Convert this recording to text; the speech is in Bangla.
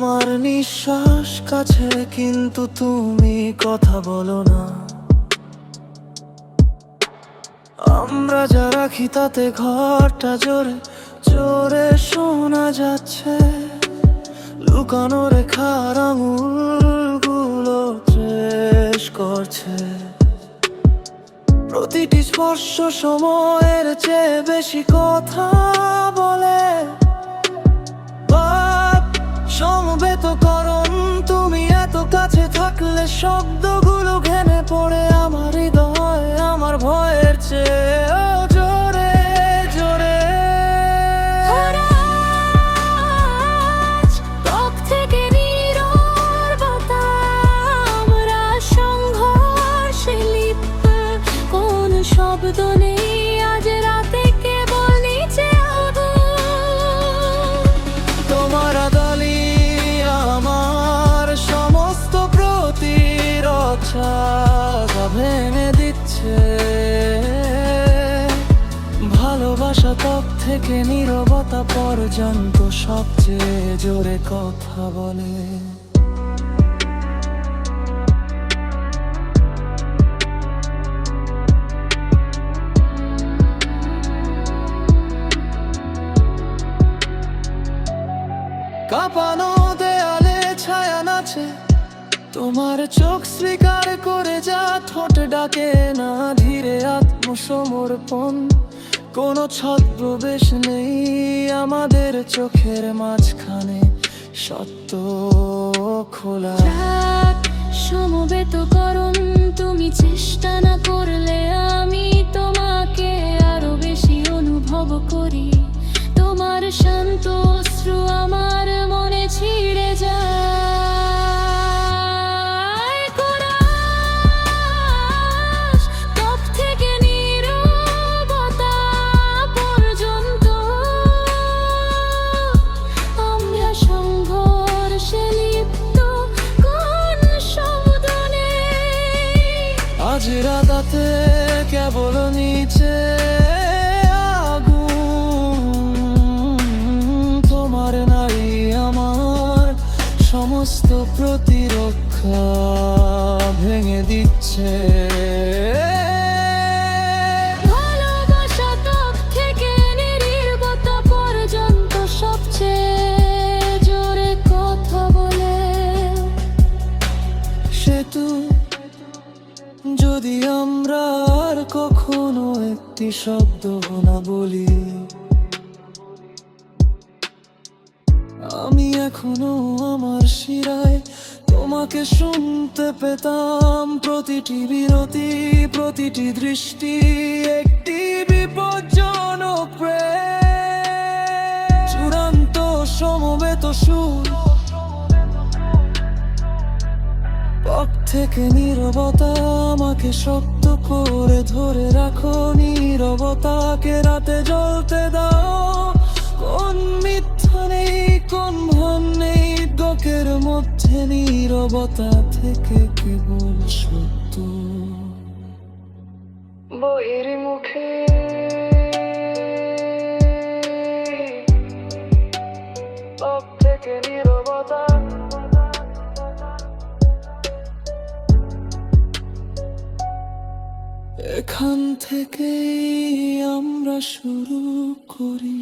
আমার নিঃশ্বাস কাছে, কিন্তু তুমি কথা বলো না। আমরা যা রাখি তাতে ঘরটা জোরে জোরে শোনা যাচ্ছে। লুকানো রেখার আঙুলগুলো ট্রেস করছে। প্রতিটি স্পর্শ সময়ের চেয়ে বেশি কথা বলে। সমবেতকরণ, তুমি এত কাছে থাকলে শব্দগুলো ঘেনে পড়ে আমার হৃদয়, আমার ভয়ের চেয়ে জোরে জোরে। ত্বক থেকে নীরবতা, আমরা সংঘর্ষে লিপ্ত। কোন শব্দ নেই আজ রাতে, কেবল নিচে আগুন। তোমার আদালি আমার সমস্ত প্রতিরক্ষা ভেঙে দিচ্ছে। ভালোবাসা ত্বক থেকে নীরবতা পর্যন্ত সবচেয়ে জোরে কথা বলে। কাঁপানো দেয়ালে ছায়া নাচে, তোমার চোখ স্বীকার করে যা ঠোঁট ডাকে না ধীরে আত্মসমর্পণ। কোনো ছদ্মবেশ নেই আমাদের চোখের মাঝখানে, সত্য খোলা। সমবেতকরণ, তুমি চেষ্টা না করলে আমি তোমাকে আরো বেশি অনুভব করি। তোমার শান্ত অশ্রু আমার মনে ছিঁড়ে যায়। কোরাস, ত্বক থেকে নীরবতা পর্যন্ত আমরা সংঘর্ষে লিপ্ত। কোন শব্দ নেই আজ রাতাতে, কেবল নিচে সমস্ত প্রতিরক্ষা ভেঙে দিচ্ছে। ভালোবাসা ত্বক থেকে নীরবতা পর্যন্ত সবচেয়ে জোরে কথা বলে। সেতু, যদি আমরা আর কখনো একটি শব্দ না বলি, আমি এখনো আমার শিরায় তোমাকে শুনতে পেতাম। প্রতিটি বিরতি, প্রতিটি দৃষ্টি একটি বিপজ্জনক প্রেম। চূড়ান্ত সমবেত সুর, ত্বক থেকে নীরবতা আমাকে শক্ত করে ধরে রাখো। নীরবতাকে রাতে জ্বলতে দাও। কোন মিথ্যা নেই, কোন ভান নেই ত্বকের মধ্যে, নীরবতা থেকে কেবল সত্য বহির্মুখে। ত্বক থেকে নীরবতা, এখান থেকেই আমরা শুরু করি।